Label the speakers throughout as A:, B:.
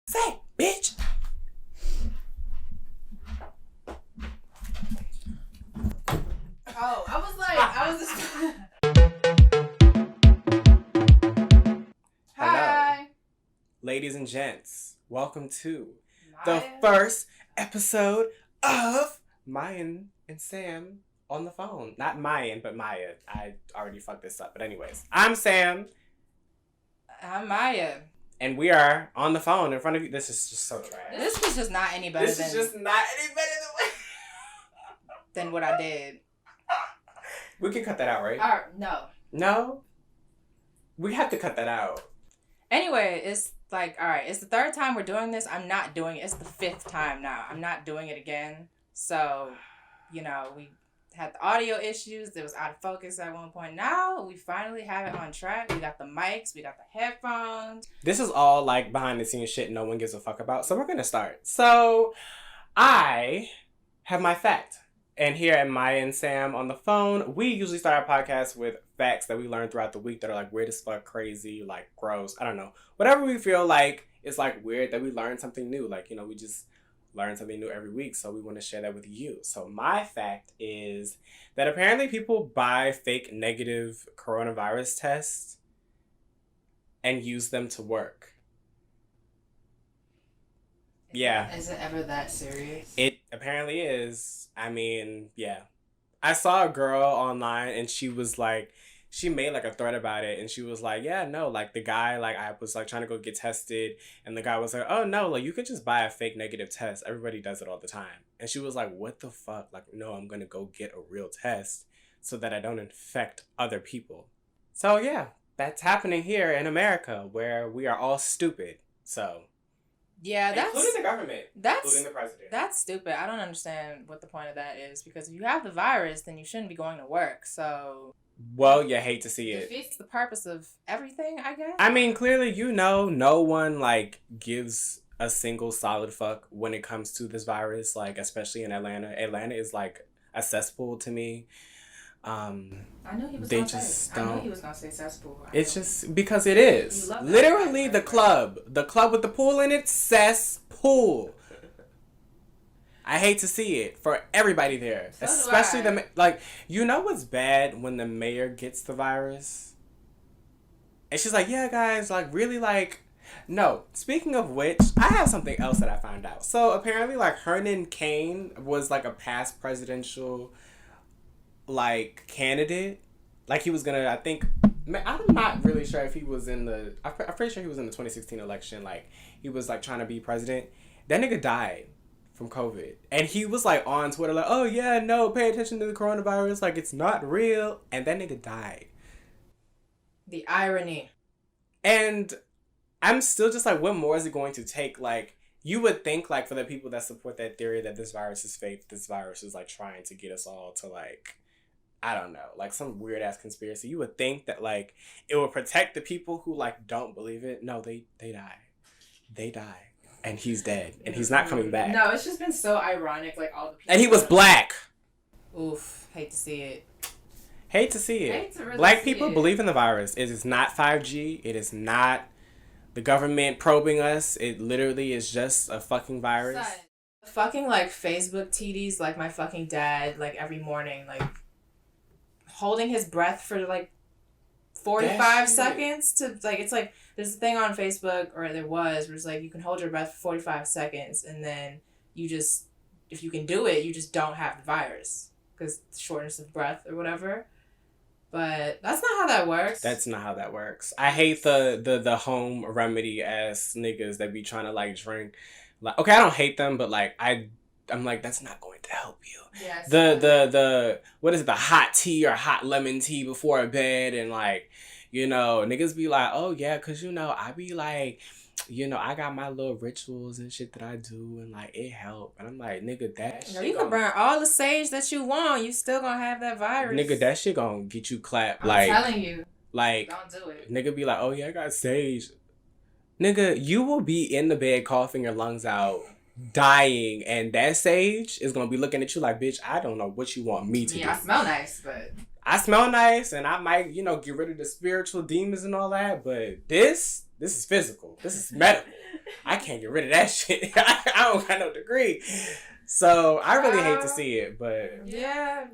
A: Say, bitch.
B: Oh, I was just... Hi.
A: Ladies and gents, welcome to the first episode of Maya and Sam on the phone. Not Mayan, but Maya. I already fucked this up. But anyways, I'm Sam.
B: I'm Maya.
A: And we are on the phone in front of you. This is just so trash.
B: This was just not any better than what I did.
A: We can cut that out, right?
B: No.
A: No? We have to cut that out.
B: Anyway, it's like, all right, it's the third time we're doing this. I'm not doing it. It's the fifth time now. I'm not doing it again. So, we had the audio issues. It was out of focus at one point. Now we finally have it on track. We got the mics. We got the headphones.
A: This is all like behind the scenes shit no one gives a fuck about. So we're going to start. So I have my fact. And here at Maya and Sam on the phone, we usually start our podcast with facts that we learn throughout the week that are like weird as fuck, crazy, like gross. I don't know. Whatever we feel like is like weird that we learn something new. Like, we just learn something new every week. So we want to share that with you. So my fact is that apparently people buy fake negative coronavirus tests and use them to work. Yeah.
B: Is it ever that serious?
A: It apparently is. I mean, yeah. I saw a girl online and she was like, she made like a thread about it and she was like, yeah, no, like the guy, like I was like trying to go get tested and the guy was like, oh no, like you could just buy a fake negative test. Everybody does it all the time. And she was like, what the fuck? Like, no, I'm going to go get a real test so that I don't infect other people. So yeah, that's happening here in America where we are all stupid. So...
B: yeah,
A: including the government, including the president.
B: That's stupid. I don't understand what the point of that is because if you have the virus, then you shouldn't be going to work. So,
A: well, you hate to see it.
B: Defeats the purpose of everything, I guess.
A: I mean, clearly, no one like gives a single solid fuck when it comes to this virus. Like, especially in Atlanta. Atlanta is like a cesspool to me.
B: I know he was going to say cesspool.
A: It's just because it is. Literally the club with the pool in it, cesspool. I hate to see it for everybody there,
B: so
A: especially what's bad when the mayor gets the virus, and she's like, yeah, guys, like really like. No, speaking of which, I have something else that I found out. So apparently, like Hernan Cain was like a past presidential like candidate, like he was gonna, I think, I'm not really sure if he was I'm pretty sure he was in the 2016 election, like he was like trying to be president. That nigga died from COVID and he was like on Twitter like, oh yeah, no, pay attention to the coronavirus, like it's not real, and that nigga died.
B: The irony.
A: And I'm still just like, what more is it going to take? Like, you would think like for the people that support that theory that this virus is fake, this virus is like trying to get us all to like, I don't know, like some weird ass conspiracy. You would think that like it would protect the people who like don't believe it. No, they die. They die. And he's dead. And he's not coming back.
B: No, it's just been so ironic, like all the people.
A: And he was black.
B: Oof, hate to see it.
A: Hate to see it.
B: Hate to really
A: Black
B: see
A: people
B: it.
A: believe in the virus. It is not 5G. It is not the government probing us. It literally is just a fucking virus.
B: Son, fucking like Facebook TDs, like my fucking dad, like every morning, like holding his breath for like 45 seconds to like, it's like there's a thing on Facebook, or there was, where it's like you can hold your breath for 45 seconds and then you just, if you can do it, you just don't have the virus because shortness of breath or whatever. But that's not how that works.
A: That's not how that works. I hate the home remedy ass niggas that be trying to like drink. Like, okay, I don't hate them, but like I'm like, that's not going to help you.
B: Yes.
A: The what is it, the hot tea or hot lemon tea before bed, and like, niggas be like, oh yeah, cause I be like, I got my little rituals and shit that I do, and like it help. And I'm like, nigga, that shit.
B: You can burn all the sage that you want, you still gonna have that virus.
A: Nigga, that shit gonna get you clapped.
B: I'm telling you.
A: Like,
B: don't do it.
A: Nigga be like, oh yeah, I got sage. Nigga, you will be in the bed coughing your lungs out, dying, and that sage is gonna be looking at you like, bitch, I don't know what you want me to do.
B: I smell nice, but
A: I smell nice, and I might, get rid of the spiritual demons and all that, but this This is physical. This is medical. I can't get rid of that shit. I don't got no degree. So I really hate to see it, but
B: yeah,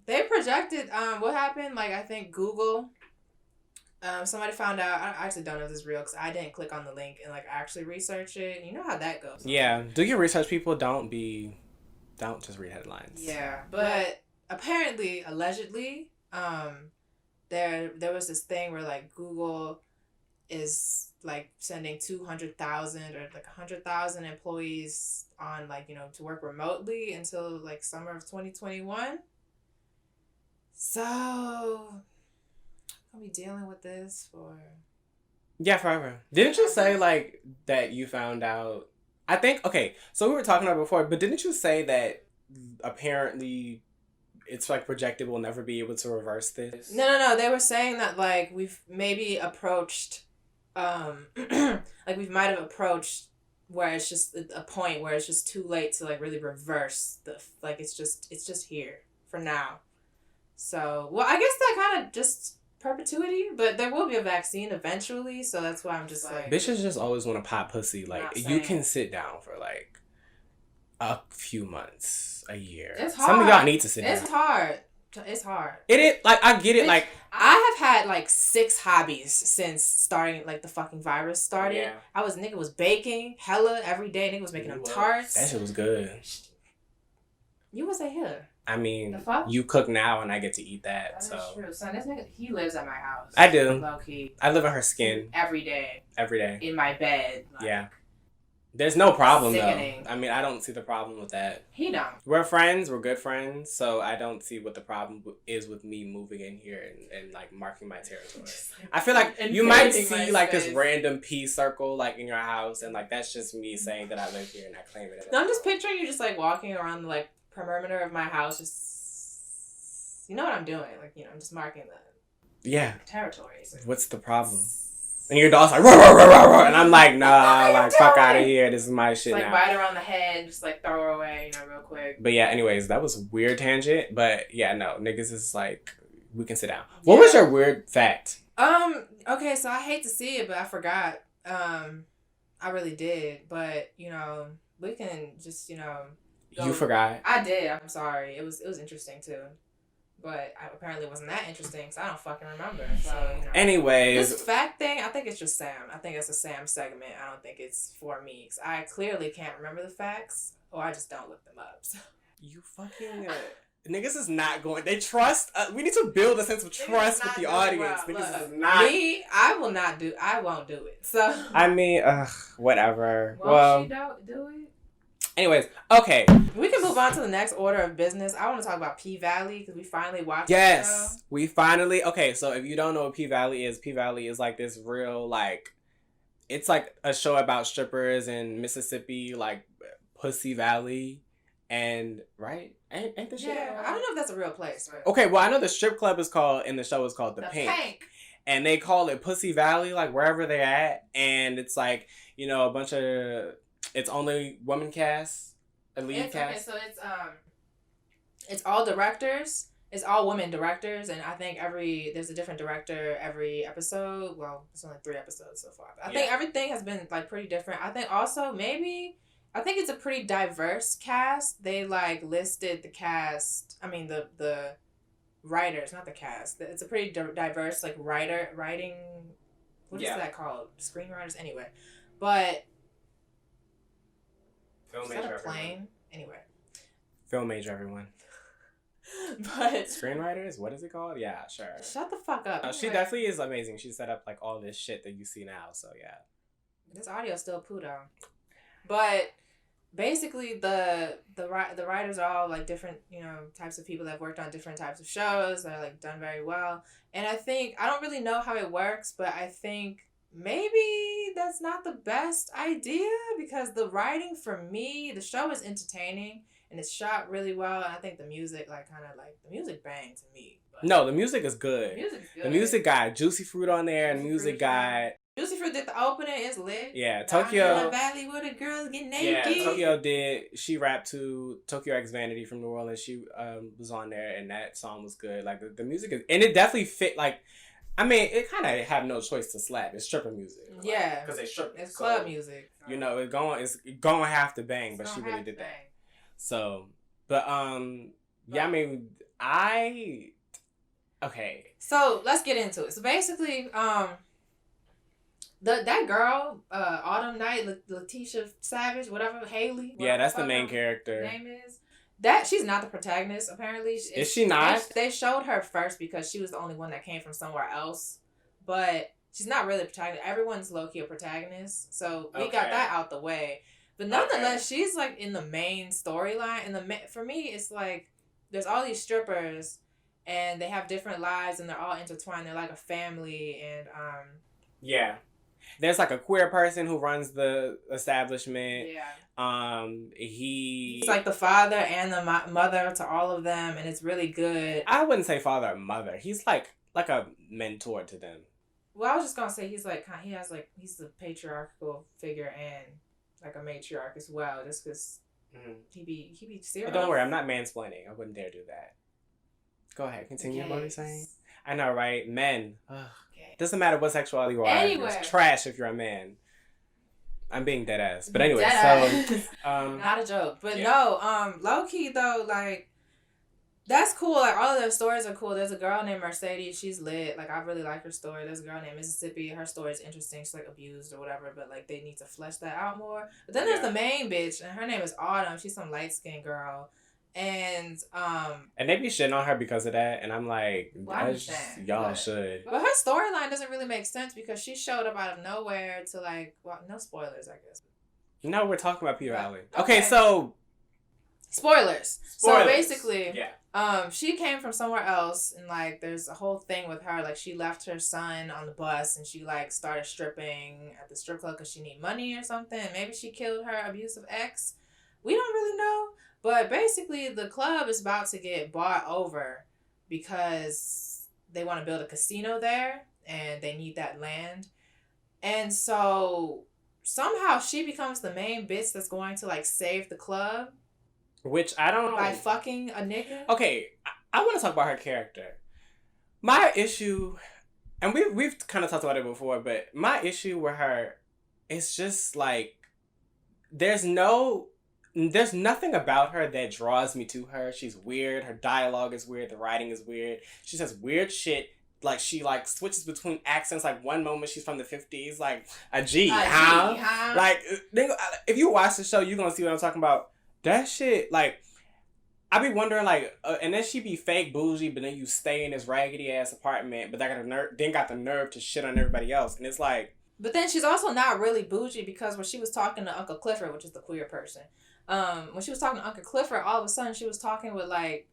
B: they projected what happened. Like I think Google, somebody found out. I actually don't know if this is real because I didn't click on the link and like actually research it. You know how that goes.
A: Yeah, do your research, people. Don't just read headlines.
B: Yeah, but apparently, allegedly, there was this thing where like Google is like sending 200,000 or like 100,000 employees on like to work remotely until like summer of 2021. So I'll be dealing with this for
A: forever. Didn't you say like that you found out? I think okay. So we were talking about it before, but didn't you say that apparently it's like projected we'll never be able to reverse this?
B: No. They were saying that like we've maybe approached like we might have approached where it's just a point where it's just too late to like really reverse like it's just here for now. So well, I guess that kind of just perpetuity, but there will be a vaccine eventually, so that's why I'm just like
A: bitches just always want to pop pussy. Like you can sit down for like a few months, a year.
B: It's hard.
A: Some of y'all need to sit down.
B: It's hard.
A: It is like I get it. Like
B: I have had like 6 hobbies since starting like the fucking virus started.
A: Yeah.
B: Nigga was baking hella every day. Nigga was making them tarts.
A: That shit was good.
B: You would say here.
A: I mean, you cook now and I get to eat that. That is
B: true. Son, this nigga, he lives at my house.
A: I do.
B: Low key.
A: I live in her skin.
B: Every day. In my bed. Like,
A: yeah. There's no problem
B: sickening.
A: though. I mean, I don't see the problem with that.
B: He don't.
A: We're friends. We're good friends. So I don't see what the problem is with me moving in here and like marking my territory. I feel like you might see like this random peace circle like in your house, and like that's just me saying that I live here and I claim it.
B: No, I'm just picturing you just like walking around the like perimeter of my house, just you know what I'm doing, like I'm just marking the territories.
A: What's the problem? And your dog's like, roar, roar, roar, roar, roar. And I'm like, nah, like, fuck out of here. This is my shit
B: like,
A: now.
B: Bite around the head, just, like, throw her away, real quick.
A: But, yeah, anyways, that was a weird tangent. But, yeah, no, niggas is like, we can sit down. What was your weird fact?
B: Okay, so I hate to see it, but I forgot. I really did. But, we can just,
A: You forgot?
B: I did. I'm sorry. It was interesting, too. But apparently it wasn't that interesting because I don't fucking remember. So,
A: Anyways.
B: This fact thing, I think it's just Sam. I think it's a Sam segment. I don't think it's for me. Because I clearly can't remember the facts. Or I just don't look them up. So.
A: You fucking... niggas is not going... They trust... we need to build a sense of trust with the audience. Niggas is not...
B: Me, I won't do it. So...
A: I mean, whatever.
B: Won't she do it?
A: Anyways, okay.
B: We can move on to the next order of business. I want to talk about P-Valley because we finally watched
A: Yes,
B: the show.
A: we finally... Okay, so if you don't know what P-Valley is like this real, like... It's like a show about strippers in Mississippi, like Pussy Valley. And, right? Ain't the shit?
B: Yeah, I don't know if that's a real place. Right?
A: Okay, well, I know the strip club is called, in the show is called The Pink. And they call it Pussy Valley, like wherever they're at. And it's like, a bunch of... It's only women cast, a lead cast.
B: Okay, so it's all directors. It's all women directors, and I think there's a different director every episode. Well, it's only 3 episodes so far. But I think everything has been like pretty different. I think also I think it's a pretty diverse cast. They like listed the cast. I mean the writers, not the cast. It's a pretty diverse like writing. What is that called? Screenwriters, anyway. But.
A: Film
B: Is
A: major,
B: that a plane?
A: everyone.
B: Anyway.
A: Film major, everyone.
B: But
A: screenwriters, what is it called? Yeah, sure.
B: Shut the fuck up.
A: No, she definitely is amazing. She set up like all this shit that you see now. So yeah.
B: This audio's still poo though. But basically, the writers are all like different, types of people that have worked on different types of shows that are like done very well. And I think I don't really know how it works, but I think. Maybe that's not the best idea because the writing for me, the show is entertaining and it's shot really well. And I think the music, the music banged to me.
A: No, the music is good. The music got Juicy Fruit on there, and the music got...
B: Juicy Fruit did the opening, it's lit.
A: Yeah, Tokyo...
B: Down in the valley where the girls get naked.
A: Yeah, Tokyo she rapped to Tokyo X Vanity from New Orleans. She was on there, and that song was good. Like, the music is... And it definitely fit, like... I mean, it kind of have no choice to slap. It's stripper music.
B: Yeah.
A: Because they strip.
B: It's club music.
A: You know, it's going to have to bang, but she really did that. So, but, yeah, I mean, okay.
B: So, let's get into it. So, basically, that girl, Autumn Night, Letitia Savage, whatever, Haley.
A: Yeah, that's the main character.
B: Name is. She's not the protagonist, apparently.
A: Is she not?
B: They showed her first because she was the only one that came from somewhere else. But she's not really a protagonist. Everyone's low-key a protagonist. So we got that out the way. But nonetheless, she's like in the main storyline. And for me, it's like there's all these strippers and they have different lives and they're all intertwined. They're like a family and
A: yeah. There's like a queer person who runs the establishment.
B: Yeah.
A: He's
B: like the father and the mother to all of them, and it's really good.
A: I wouldn't say father or mother. He's like a mentor to them.
B: Well, I was just gonna say he's the patriarchal figure and like a matriarch as well, just because he be serious.
A: But don't worry, I'm not mansplaining. I wouldn't dare do that. Go ahead, continue what you're saying. I know, right? Men. Ugh. Doesn't matter what sexuality you are.
B: Anywhere.
A: It's trash if you're a man. I'm being dead ass. But anyway,
B: not a joke. But no, low key though, like that's cool. Like all of their stories are cool. There's a girl named Mercedes, she's lit. Like I really like her story. There's a girl named Mississippi, her story is interesting. She's like abused or whatever, but like they need to flesh that out more. But then there's the main bitch and her name is Autumn. She's some light skinned girl. And
A: they be shitting on her because of that, and I'm like, y'all should.
B: But her storyline doesn't really make sense because she showed up out of nowhere to like, well, no spoilers, I guess.
A: No, we're talking about Peter Alley. Okay, so
B: spoilers. So basically, she came from somewhere else, and like, there's a whole thing with her. Like, she left her son on the bus, and she like started stripping at the strip club because she needed money or something. Maybe she killed her abusive ex. We don't really know. But basically, the club is about to get bought over because they want to build a casino there and they need that land. And so somehow she becomes the main bitch that's going to like save the club.
A: Which I don't know.
B: By fucking a nigga.
A: Okay, I want to talk about her character. My issue, and we've kind of talked about it before, but my issue with her is just like, there's nothing about her that draws me to her. She's weird. Her dialogue is weird. The writing is weird. She says weird shit. Like, she, like, switches between accents. Like, one moment she's from the 50s. Like, huh? Like, if you watch the show, you're going to see what I'm talking about. That shit, like, I be wondering, like, and then she be fake bougie, but then you stay in this raggedy-ass apartment, but then got the nerve to shit on everybody else. And it's like...
B: But then she's also not really bougie because when she was talking to Uncle Clifford, which is the queer person... when she was talking to Uncle Clifford, all of a sudden she was talking with like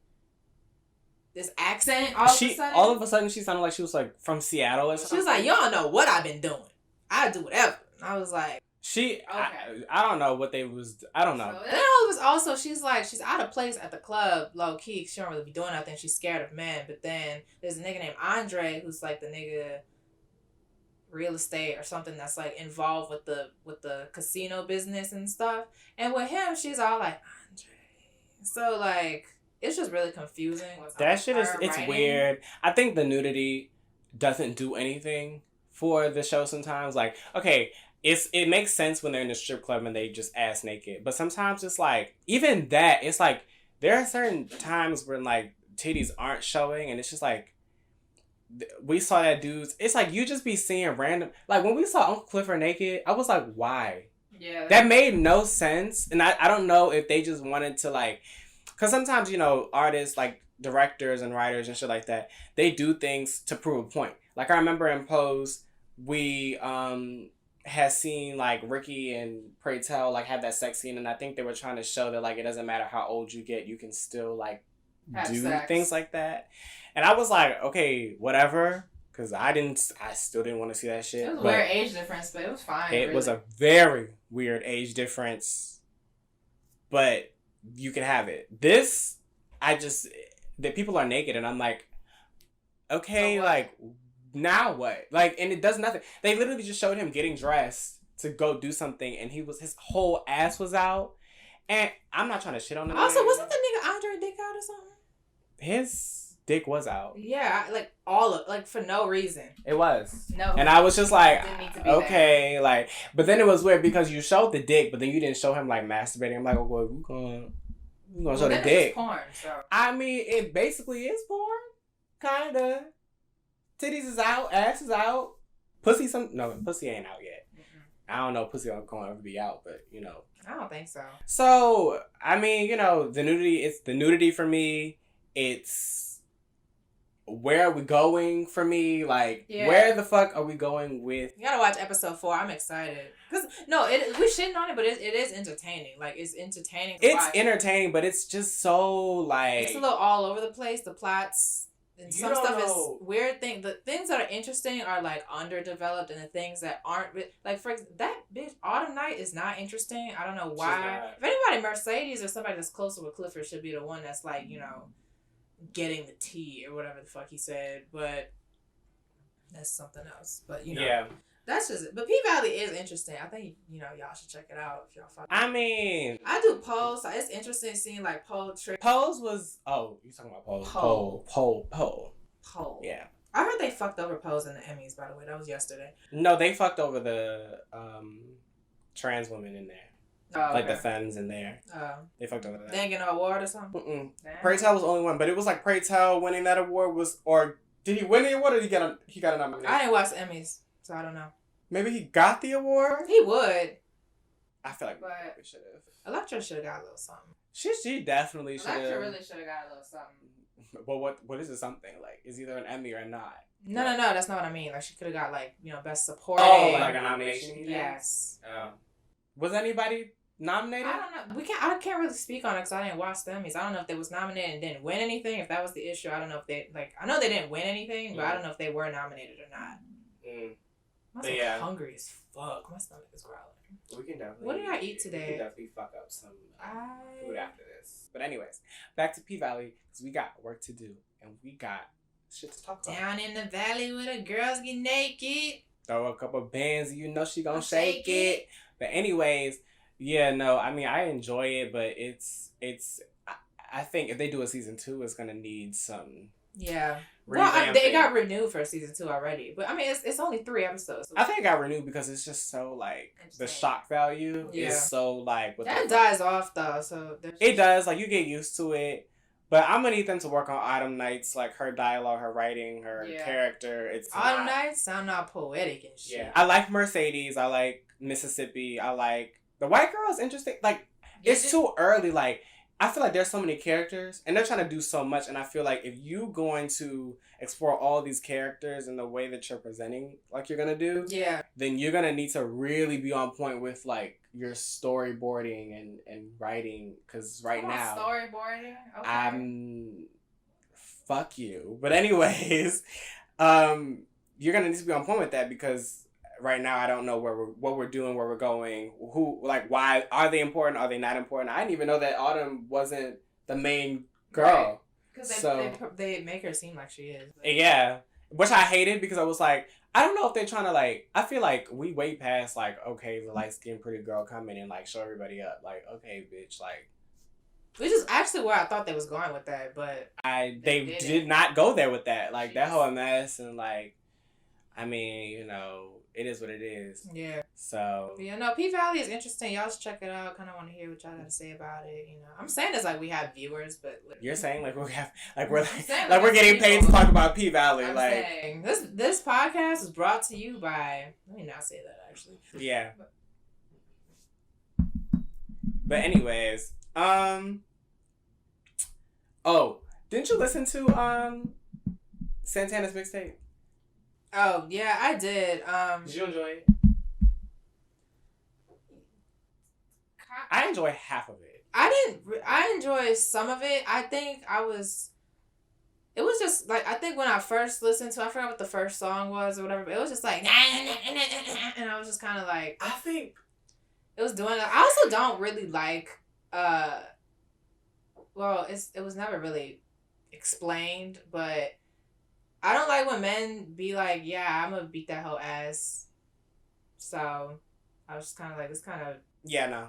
B: this accent. All of a sudden she sounded like she was like from Seattle or something. She was like, "You don't know what I've been doing. I do whatever." And I was like,
A: I don't know what they was. I don't know.
B: So, and then all of us also, she's out of place at the club, low key. She don't really be doing nothing. She's scared of men. But then there's a nigga named Andre who's like the nigga real estate or something that's like involved with the casino business and stuff, and with him she's all like Andre, so like it's just really confusing.
A: That shit is weird. I think the nudity doesn't do anything for the show sometimes. Like, okay, it makes sense when they're in the strip club and they just ass naked, but sometimes it's like, even that, it's like there are certain times when like titties aren't showing and it's just like, we saw that dudes. It's like you just be seeing random. Like when we saw Uncle Clifford naked, I was like, why?
B: Yeah.
A: That made no sense. And I don't know if they just wanted to like, because sometimes, you know, artists like directors and writers and shit like that, they do things to prove a point. Like I remember in Pose, we had seen like Ricky and Pray Tell like have that sex scene, and I think they were trying to show that like it doesn't matter how old you get, you can still like do things like that. And I was like, okay, whatever, because I still didn't want to see that shit.
B: It was a weird age difference, but it was fine.
A: It was a very weird age difference, but you can have it. This, the people are naked, and I'm like, okay, so like, now what? Like, and it does nothing. They literally just showed him getting dressed to go do something, and his whole ass was out. And I'm not trying to shit on him.
B: Also, wasn't the nigga Andre dick out or something?
A: His dick was out.
B: Yeah, like all of like for no reason.
A: It was.
B: No.
A: And I was just like,
B: Didn't need to be
A: okay, there. Like, but then it was weird because you showed the dick, but then you didn't show him like masturbating. I'm like, oh, well, we gonna show the dick.
B: It's porn, so.
A: I mean, it basically is porn, kinda. Titties is out, ass is out, pussy pussy ain't out yet. I don't know if pussy gonna ever be out, but you know.
B: I don't think so.
A: So I mean, you know, the nudity for me. It's where are we going for me? Like, where the fuck are we going with?
B: You gotta watch episode 4. I'm excited. Cause we shitting on it, but it is entertaining. Like, it's entertaining.
A: It's entertaining, but it's just so like
B: it's a little all over the place. The plots and some stuff is weird. The things that are interesting are like underdeveloped, and the things that aren't like for that bitch Autumn Night is not interesting. I don't know why. If anybody, Mercedes or somebody that's closer with Clifford should be the one that's like, you know, getting the tea or whatever the fuck he said, but that's something else. But you know, that's just it. But P-Valley is interesting. I think, you know, y'all should check it out if y'all fuck.
A: I mean,
B: I do Pose. So it's interesting seeing like Pole trick.
A: Pose was you talking about Pole? Pole. Yeah.
B: I heard they fucked over Pose in the Emmys. By the way, that was yesterday.
A: No, they fucked over the trans women in there.
B: Oh, okay.
A: Like the femmes in there. Oh. They fucked over that.
B: They didn't get no award or something?
A: Pray Tell was the only one, but it was like Pray Tell winning that award was, or did he win the award or did he got a nomination?
B: I didn't watch the Emmys, so I don't know.
A: Maybe he got the award?
B: He would.
A: I feel like we should have.
B: Elektra should have got a little something.
A: She definitely should have.
B: Elektra really should have got a little something.
A: But what is it something? Like, is either an Emmy or not?
B: No, that's not what I mean. Like, she could have got, like, you know, Best Supporting.
A: Oh, like a nomination?
B: Yes.
A: Was anybody nominated?
B: I don't know. I can't really speak on it because I didn't watch the Emmys. I don't know if they was nominated and didn't win anything. If that was the issue, I don't know if they, like, I know they didn't win anything, but I don't know if they were nominated or not. I'm hungry as fuck. My stomach is growling.
A: We can definitely.
B: What did I eat today?
A: We can definitely fuck up some food after this. But anyways, back to P-Valley because we got work to do and we got shit to talk about.
B: Down in the valley where the girls get naked.
A: Throw a couple bands, you know she gonna shake it. But anyways, yeah, no, I mean I enjoy it, but it's. I think if they do a season 2, it's gonna need some. Yeah. Well,
B: they got renewed for season 2 already, but I mean it's only 3 episodes. So.
A: I think it got renewed because it's just so like the shock value is so like
B: that dies off though, so
A: it does, like you get used to it. But I'm gonna need them to work on Autumn Nights, like her dialogue, her writing, her character. It's
B: Autumn Nights sound all poetic and shit.
A: Yeah, I like Mercedes. I like Mississippi. I like the white girl is interesting. Like it's too early. Like I feel like there's so many characters and they're trying to do so much. And I feel like if you're going to explore all these characters in the way that you're presenting, like you're gonna do, then you're gonna need to really be on point with like your storyboarding and writing. Because right now,
B: storyboarding. Okay.
A: I'm fuck you. But anyways, you're gonna need to be on point with that because. Right now, I don't know what we're doing, where we're going, why are they important? Are they not important? I didn't even know that Autumn wasn't the main girl.
B: Because they make her seem like she is. But.
A: Yeah, which I hated because I was like, I don't know if they're trying to like. I feel like we way past like, okay, the light skinned pretty girl coming and like show everybody up. Like, okay, bitch, like.
B: Which is actually where I thought they was going with that, but
A: they did not go there with that. Like that whole mess and like, I mean, you know. It is what it is. Yeah. So. Yeah, no, P-Valley is interesting. Y'all should check it out. Kind of want to hear what y'all got to say about it. You know, I'm saying it's like we have viewers, but you're saying like we have like we're we're getting paid to talk about P-Valley. I'm like saying, this podcast is brought to you by. Let me not say that actually. Yeah. But anyways, oh, didn't you listen to Santana's mixtape? Oh, yeah, I did. Did you enjoy it? I enjoy half of it. I enjoyed some of it. I think it was just, like, I think when I first listened to I forgot what the first song was or whatever, but it was just like, and I was just kind of like, I think it was doing, I also don't really like, well, it was never really explained, but I don't like when men be like, yeah, I'm gonna beat that whole ass. So, I was just kind of like, it's kind of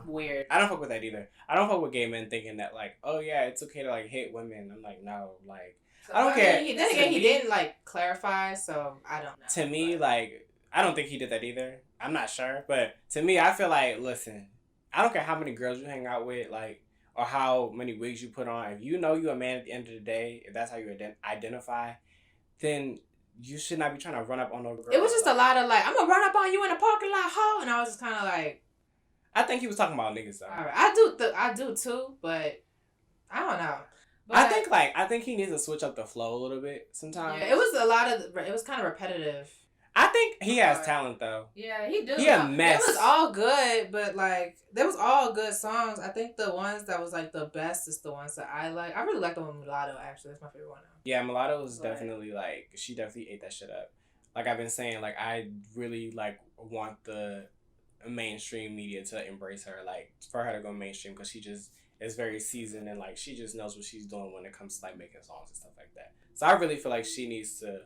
A: weird. I don't fuck with that either. I don't fuck with gay men thinking that like, oh yeah, it's okay to like hit women. I'm like, no, like,
B: So,
A: I don't care.
B: He didn't like clarify, so I don't know.
A: To me, like, I don't think he did that either. I'm not sure, but to me, I feel like, listen, I don't care how many girls you hang out with, like, or how many wigs you put on. If you know you're a man at the end of the day, if that's how you identify, then you should not be trying to run up on no girl.
B: It was just a lot of like, I'm gonna run up on you in the parking lot, ho, and I was just kind of like.
A: I think he was talking about niggas though.
B: All right, I do too, but I don't know. But
A: I think he needs to switch up the flow a little bit sometimes.
B: Yeah, it was kind of repetitive.
A: I think he has talent though.
B: Yeah, he do.
A: He a mess.
B: It was all good, but like there was all good songs. I think the ones that was like the best is the ones that I like. I really like the one Mulatto. Actually, that's my favorite one now.
A: Yeah, Mulatto was definitely like she definitely ate that shit up. Like I've been saying, like I really like want the mainstream media to embrace her, like for her to go mainstream because she just is very seasoned and like she just knows what she's doing when it comes to like making songs and stuff like that. So I really feel like she needs to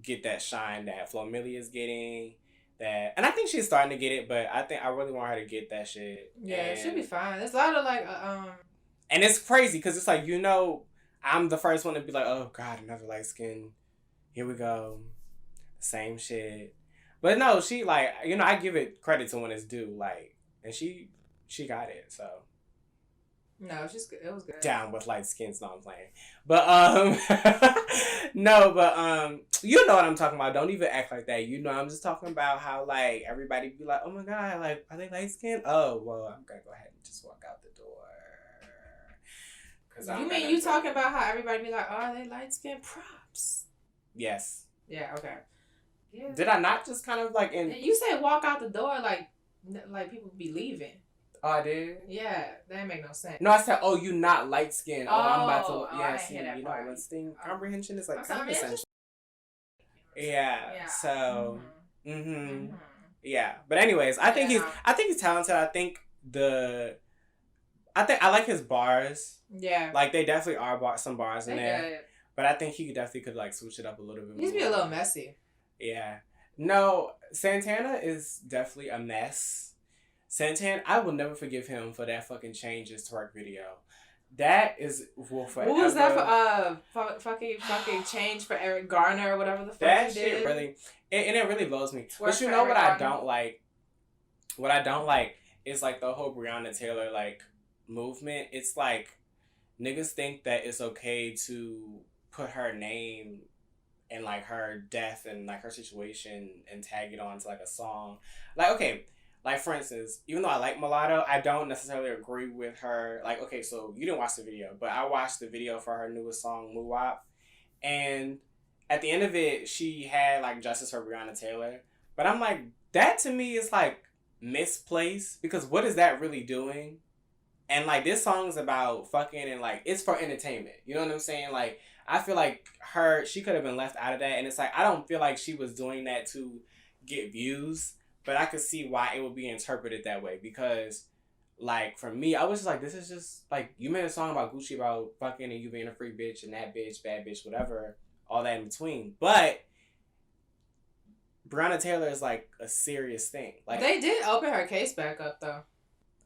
A: get that shine that Flo Milli is getting. That, and I think she's starting to get it, but I really want her to get that shit.
B: Yeah, she'll be fine. There's a lot of like
A: and it's crazy because it's like, you know, I'm the first one to be like, oh god, another light skin. Here we go, same shit. But no, she like, you know, I give it credit to when it's due, like, and she got it. So
B: no, it was good.
A: Down with light skins, no, I'm playing. But no, but you know what I'm talking about. Don't even act like that. You know, I'm just talking about how like everybody be like, oh my god, like are they light skinned? Oh well, I'm gonna go ahead and just walk out the door.
B: You talking about how everybody be like, oh, are they light skinned? Props.
A: Yes.
B: Yeah. Okay. Yeah.
A: Did I not just kind of like
B: You said walk out the door like people be leaving.
A: Oh, I did?
B: Yeah, that didn't make no sense.
A: No, I said, oh, you not light skinned. Oh, I'm about to. Yeah,
B: I
A: see,
B: hear that
A: you know,
B: part.
A: listening comprehension is like
B: Comprehension?
A: essential. Yeah. So. Yeah, but anyways, I think he's talented. I think I like his bars.
B: Yeah.
A: Like they definitely are some bars in there. But I think he definitely could like switch it up a little bit more.
B: He needs to be a little messy.
A: Yeah. No, Santana is definitely a mess. Santana, I will never forgive him for that fucking Changes twerk video. That is forever.
B: What was that for? Fucking Change for Eric Garner or whatever the fuck
A: that
B: he
A: shit
B: did.
A: Really, and it really blows me.
B: Twerk
A: but you know what I don't like? What I don't like is like the whole Breonna Taylor like movement. It's like niggas think that it's okay to put her name and like her death and like her situation and tag it on to like a song. Like, okay, like for instance, even though I like Mulatto, I don't necessarily agree with her. Like, okay, so you didn't watch the video, but I watched the video for her newest song, Moo-Wop. And at the end of it, she had like justice for Breonna Taylor. But I'm like, that to me is like misplaced because what is that really doing? And like this song is about fucking and like it's for entertainment. You know what I'm saying? Like I feel like she could have been left out of that. And it's like I don't feel like she was doing that to get views. But I could see why it would be interpreted that way because, like, for me, I was just like, this is just, like, you made a song about Gucci about fucking and you being a free bitch and that bitch, bad bitch, whatever, all that in between. But Breonna Taylor is, like, a serious thing. Like
B: they did open her case back up, though.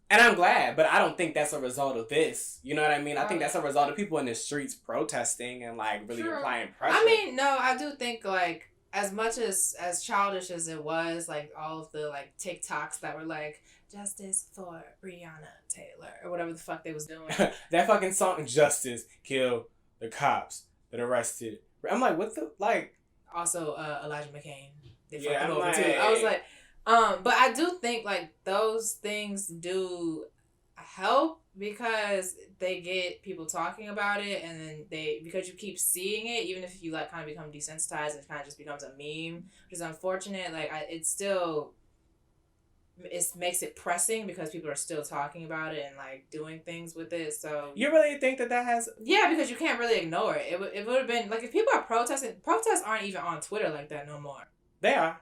A: And I'm glad, but I don't think that's a result of this. You know what I mean? I think that's a result of people in the streets protesting and, like, really applying pressure.
B: I mean, no, I do think, like, as much as childish as it was, like all of the like TikToks that were like justice for Breonna Taylor or whatever the fuck they was doing.
A: That fucking song, Justice, kill the cops that arrested. I'm like, what the like?
B: Also, Elijah McCain. They
A: fucked him
B: over too. I was like, but I do think like those things do help because they get people talking about it and then because you keep seeing it, even if you like kind of become desensitized, it kind of just becomes a meme, which is unfortunate. Like it still makes it pressing because people are still talking about it and like doing things with it. So
A: you really think that has?
B: Yeah, because you can't really ignore it. It would have been like if people are protesting. Protests aren't even on Twitter like that no more.
A: They are.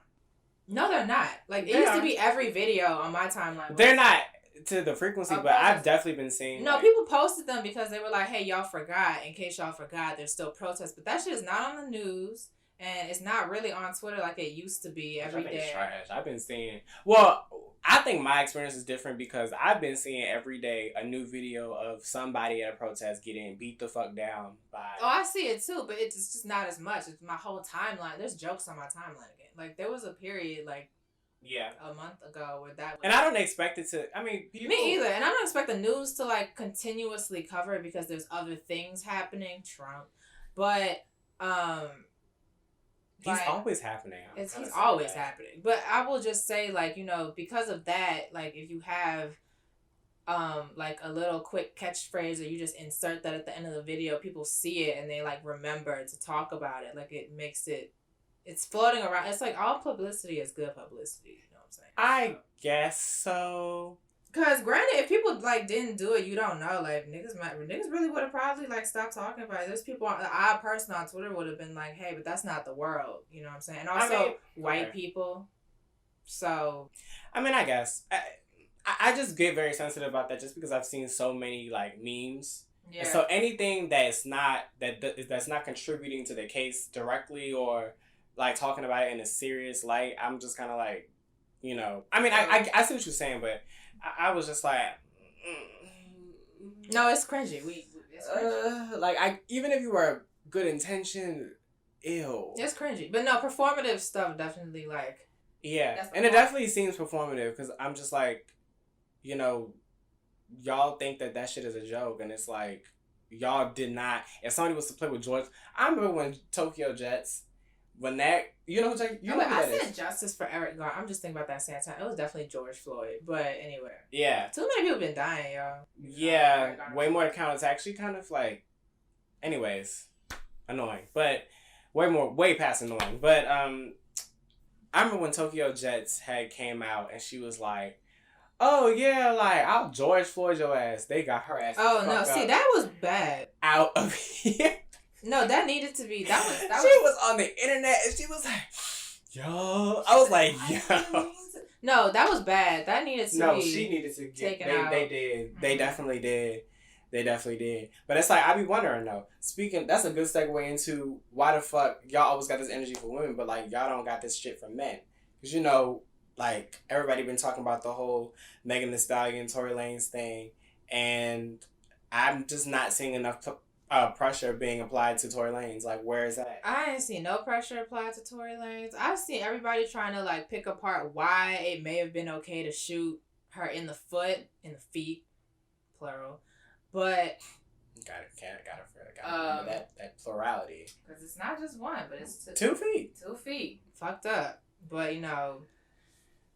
B: No, they're not. Like it used to be every video on my timeline.
A: They're not to the frequency, but I've definitely been seeing.
B: No, people posted them because they were like, "Hey, y'all forgot. In case y'all forgot, there's still protests." But that shit is not on the news, And it's not really on Twitter like it used to be every day.
A: It's trash. I've been seeing... Well, I think my experience is different because I've been seeing every day a new video of somebody at a protest getting beat the fuck down by...
B: Oh, I see it too, but it's just not as much. It's my whole timeline. There's jokes on my timeline again. Like, there was a period, like, a month ago where that was...
A: And I don't expect it to... I mean, people...
B: Me either. And I don't expect the news to, like, continuously cover it because there's other things happening. Trump. But,
A: He's always happening.
B: He's always happening. But I will just say, like, you know, because of that, like, if you have, like, a little quick catchphrase or you just insert that at the end of the video, people see it and they, like, remember to talk about it. Like, it makes it... It's floating around. It's like all publicity is good publicity. You know what I'm saying?
A: I guess so.
B: Because granted, if people like didn't do it, you don't know. Like niggas really would have probably like stopped talking about it. There's people, the odd person on Twitter would have been like, "Hey, but that's not the world." You know what I'm saying? And also white people. So,
A: I mean, I guess I just get very sensitive about that just because I've seen so many like memes. Yeah. And so anything that's not contributing to the case directly or like talking about it in a serious light, I'm just kind of like, you know. I mean, I see what you're saying, but I was just like,
B: no, it's cringy. It's cringy.
A: Like even if you were good intention, ew.
B: It's cringy, but no, performative stuff definitely like.
A: Yeah, and it definitely seems performative because I'm just like, you know, y'all think that shit is a joke, and it's like y'all did not. If somebody was to play with George, I remember when Tokyo Jets. When that, you know,
B: I said justice for Eric Garner. I'm just thinking about that same time. It was definitely George Floyd, but anyway.
A: Yeah.
B: Too many people been dying, y'all.
A: Yeah, way more to count. It's actually kind of like, anyways, annoying, but way past annoying. But I remember when Tokyo Jets had came out and she was like, "Oh yeah, like I'll George Floyd your ass." They got her ass.
B: Oh no, see that was bad.
A: Out of here.
B: No, that needed to be. That
A: she was on the internet and she was like, "Yo," I was like, "Yo."
B: No, that was bad. That needed to.
A: No, she needed to get taken out. They did. They definitely did. They definitely did. But it's like I be wondering though. Speaking, that's a good segue into why the fuck y'all always got this energy for women, but like y'all don't got this shit for men. Because you know, like everybody been talking about the whole Megan Thee Stallion, Tory Lanez thing, and I'm just not seeing enough pressure being applied to Tory Lanez. Like, where is that?
B: I ain't seen no pressure applied to Tory Lanez. I've seen everybody trying to like pick apart why it may have been okay to shoot her in the feet, plural, but
A: gotta that plurality.
B: Because it's not just one, but it's
A: 2 feet.
B: 2 feet. Fucked up, but you know.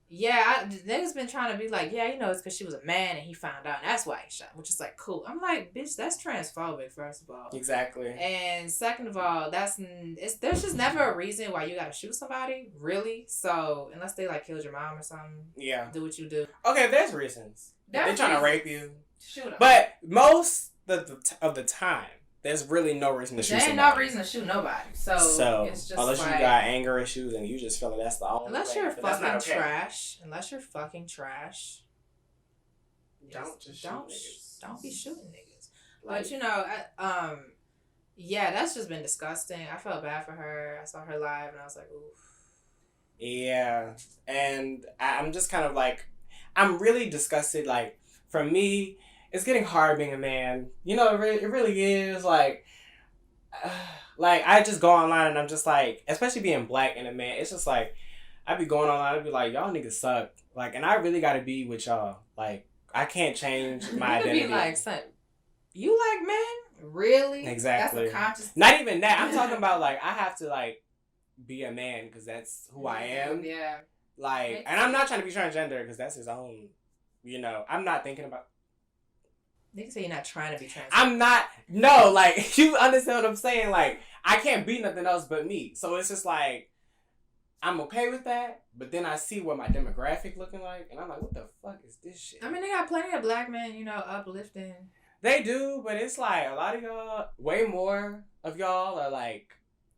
B: Yeah, niggas been trying to be like, yeah, you know, it's because she was a man and he found out, and that's why he shot, which is like, cool. I'm like, bitch, that's transphobic, first of all.
A: Exactly.
B: And second of all, there's just never a reason why you gotta shoot somebody, really. So, unless they like killed your mom or something.
A: Yeah.
B: Do what you do.
A: Okay, there's reasons. They're trying to rape you.
B: Shoot them.
A: But most of the time, there's really no reason to shoot somebody.
B: There ain't no reason to shoot nobody. So it's just
A: unless
B: like,
A: you got anger issues and you just feel like that's the only
B: unless
A: way.
B: You're fucking trash. Unless you're fucking trash. Don't be shooting niggas. Like, but you know, yeah, that's just been disgusting. I felt bad for her. I saw her live and I was like, oof.
A: Yeah, and I'm just kind of like, I'm really disgusted. Like, for me, it's getting hard being a man. You know, it really is. Like I just go online and I'm just like, especially being black and a man, it's just like, I be going online and be like, y'all niggas suck. Like, and I really gotta be with y'all. Like, I can't change my identity.
B: Be like, son, you like men? Really?
A: Exactly.
B: That's a conscious.
A: Not even that. I'm talking about like, I have to like be a man because that's who I am.
B: Yeah.
A: Like, and I'm not trying to be transgender because that's his own. You know, I'm not thinking about.
B: Niggas say you're not trying to be transgender.
A: I'm not. No, like, you understand what I'm saying? Like, I can't be nothing else but me. So it's just like, I'm okay with that, but then I see what my demographic looking like, and I'm like, what the fuck is this shit?
B: I mean, they got plenty of black men, you know, uplifting.
A: They do, but it's like, a lot of y'all, way more of y'all are like,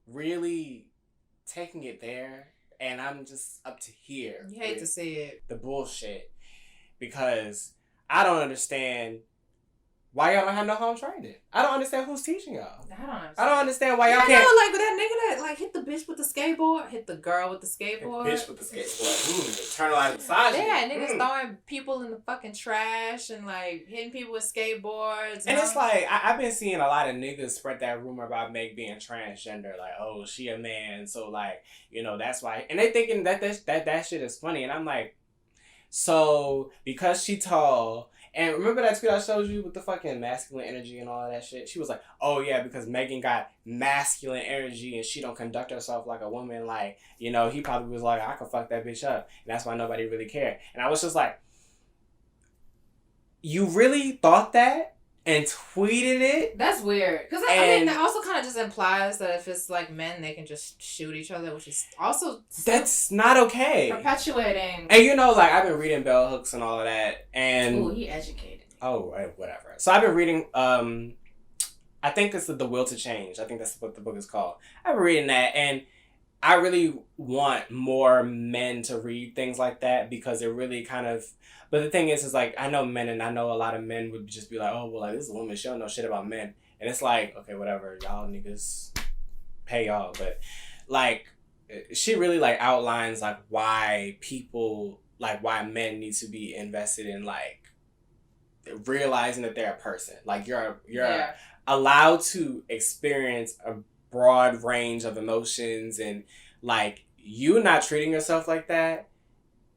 A: really taking it there, and I'm just up to here.
B: You hate to see it.
A: The bullshit. Because I don't understand why y'all don't have no home training? I don't understand who's teaching y'all.
B: I don't understand
A: why y'all can't.
B: Like with that nigga that like hit the bitch with the skateboard, hit the girl with the skateboard.
A: Bitch with the skateboard. Internalized misogyny.
B: Yeah, niggas throwing people in the fucking trash and like hitting people with skateboards.
A: And it's like I've been seeing a lot of niggas spread that rumor about Meg being transgender. Like, oh, she a man, so like, you know, that's why. And they thinking that shit is funny, and I'm like, so because she tall. And remember that tweet I showed you with the fucking masculine energy and all of that shit? She was like, oh yeah, because Megan got masculine energy and she don't conduct herself like a woman. Like, you know, he probably was like, I could fuck that bitch up. And that's why nobody really cared. And I was just like, you really thought that? And tweeted it?
B: That's weird. Because I mean, that also kind of just implies that if it's like men, they can just shoot each other, which is also...
A: That's not okay.
B: Perpetuating.
A: And you know, like, I've been reading bell hooks and all of that. And...
B: Ooh, he educated.
A: Oh, whatever. So I've been reading, I think it's The Will to Change. I think that's what the book is called. I've been reading that, and I really want more men to read things like that because it really kind of... But the thing is like, I know men, and I know a lot of men would just be like, oh, well, like, this is a woman, she don't know shit about men. And it's like, okay, whatever, y'all niggas pay y'all. But, like, she really, like, outlines, like, why people, like, why men need to be invested in, like, realizing that they're a person. Like, you're allowed to experience a broad range of emotions, and, like, you not treating yourself like that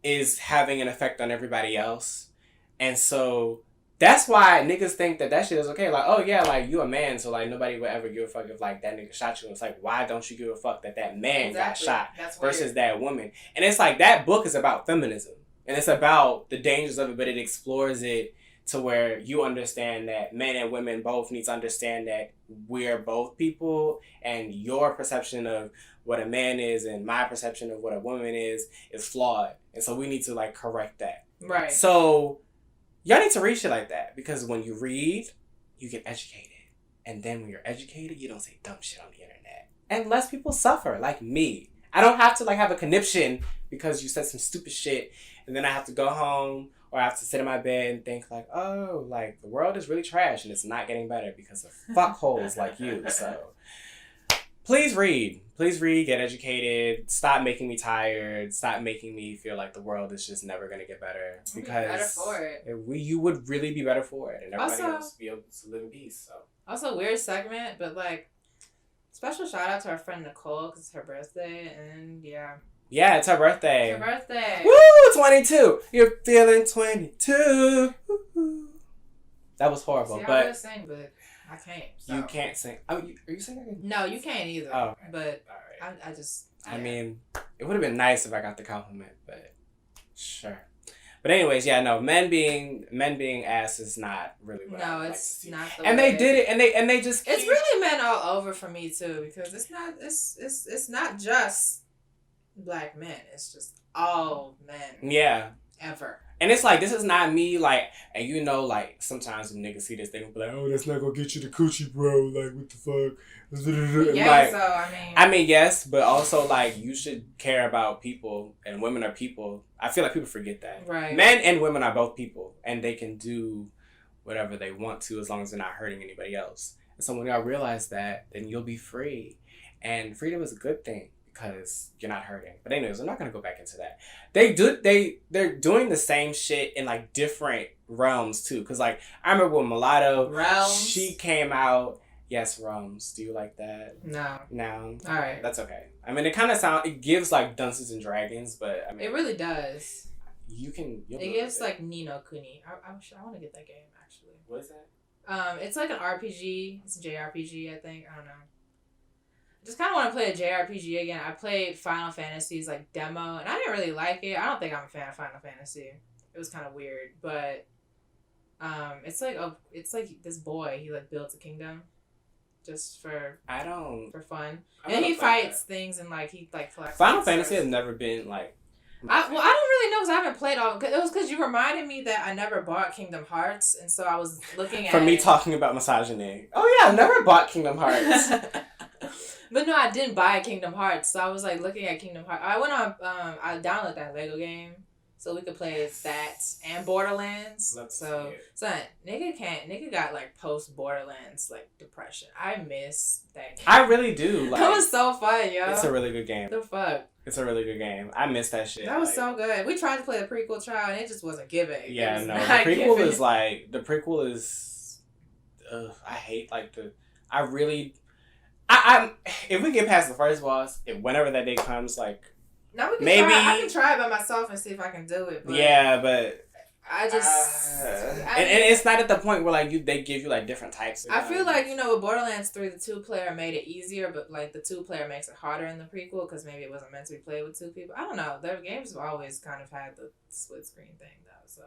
A: is having an effect on everybody else. And so that's why niggas think that shit is okay. Like, oh yeah, like, you a man, so like nobody would ever give a fuck if like that nigga shot you. And it's like, why don't you give a fuck that man got shot versus that woman? And it's like, that book is about feminism, and it's about the dangers of it, but it explores it to where you understand that men and women both need to understand that we're both people, and your perception of what a man is and my perception of what a woman is flawed. And so we need to, like, correct that.
B: Right.
A: So y'all need to read shit like that, because when you read, you get educated. And then when you're educated, you don't say dumb shit on the internet. And less people suffer, like me. I don't have to, like, have a conniption because you said some stupid shit, and then I have to go home, or I have to sit in my bed and think, like, oh, like, the world is really trash and it's not getting better because of fuckholes like you. So please read. Please read, get educated, stop making me tired, stop making me feel like the world is just never going to get better. Because
B: better for it.
A: You would really be better for it, and everybody else be able to live in peace. So. Also,
B: weird segment, but, like, special shout out to our friend Nicole because it's her birthday, and yeah.
A: Yeah, it's her birthday.
B: It's her birthday.
A: Woo! 22. You're feeling 22. That was horrible.
B: See,
A: but
B: I would sing, but I can't. So.
A: You can't sing. Oh, are you singing?
B: No, you can't either.
A: Oh, okay.
B: But
A: all right.
B: I just. Yeah.
A: I mean, it would have been nice if I got the compliment, but sure. But anyways, yeah, no, men being ass is not really what I would
B: it's
A: like to see.
B: not.
A: And they did it, and they just.
B: It's really men all over for me too, because it's not just black men. It's just all men.
A: Yeah.
B: Ever.
A: And it's like, this is not me, like, and you know, like, sometimes when niggas see this, they will be like, oh, that's not gonna get you the coochie, bro. Like, what the fuck?
B: Yeah,
A: like,
B: so,
A: I mean, yes, but also, like, you should care about people, and women are people. I feel like people forget that.
B: Right.
A: Men and women are both people, and they can do whatever they want to as long as they're not hurting anybody else. And so when y'all realize that, then you'll be free. And freedom is a good thing, because you're not hurting. But anyways, I'm not gonna go back into that. They're doing the same shit in like different realms too. Cause like I remember when Mulatto, she came out. Yes, realms. Do you like that? No. All right. That's okay. I mean, it gives like Dungeons and Dragons, but I mean,
B: it really does.
A: It
B: gives like Ni no Kuni. I want to get that game actually.
A: What is that?
B: It's like an RPG. It's a JRPG, I think. I don't know. Just kind of want to play a JRPG again. I played Final Fantasy's like demo, and I didn't really like it. I don't think I'm a fan of Final Fantasy. It was kind of weird, but it's like this boy. He like builds a kingdom, just for fun, and he fights things and like he like collects.
A: Final Fantasy has never been like.
B: I don't really know because I haven't played all. It was because you reminded me that I never bought Kingdom Hearts, and so I was looking at.
A: For me talking about misogyny. Oh yeah, I never bought Kingdom Hearts.
B: But no, I didn't buy Kingdom Hearts, so I was like looking at Kingdom Hearts. I went on, I downloaded that Lego game, so we could play that and Borderlands.
A: Let's
B: So,
A: see it.
B: son, nigga got like post Borderlands like depression. I miss that game.
A: I really do. Like,
B: That was so fun, yo.
A: it's a really good game.
B: The fuck.
A: It's a really good game. I miss that shit.
B: That was
A: like,
B: so good. We tried to play the prequel trial and it just wasn't giving.
A: Yeah, no. The
B: not
A: prequel
B: giving.
A: is like the prequel is. I hate like the. I really. I'm if we get past the first boss, whenever that day comes, like.
B: No, we can
A: maybe
B: try. I can try it by myself and see if I can do it. But
A: yeah, but
B: I just
A: and it's not at the point where like they give you like different types.
B: I feel like with Borderlands 3, the 2-player made it easier, but like the 2-player makes it harder in the prequel because maybe it wasn't meant to be played with 2 people. I don't know. Their games have always kind of had the split screen thing though. So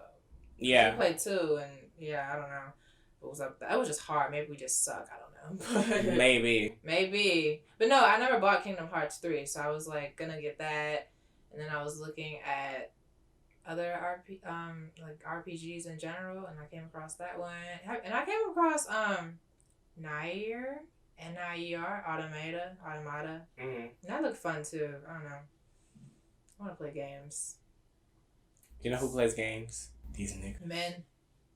A: yeah,
B: we played 2 and yeah, I don't know. What was up? That was just hard. Maybe we just suck. I don't know. Maybe. But no, I never bought Kingdom Hearts 3, so I was like gonna get that, and then I was looking at other RPGs in general, and I came across that one, and I came across Nier, Nier Automata.
A: Mm-hmm.
B: And that looked fun too. I don't know. I want to play games.
A: You know who plays games? These niggas.
B: Men.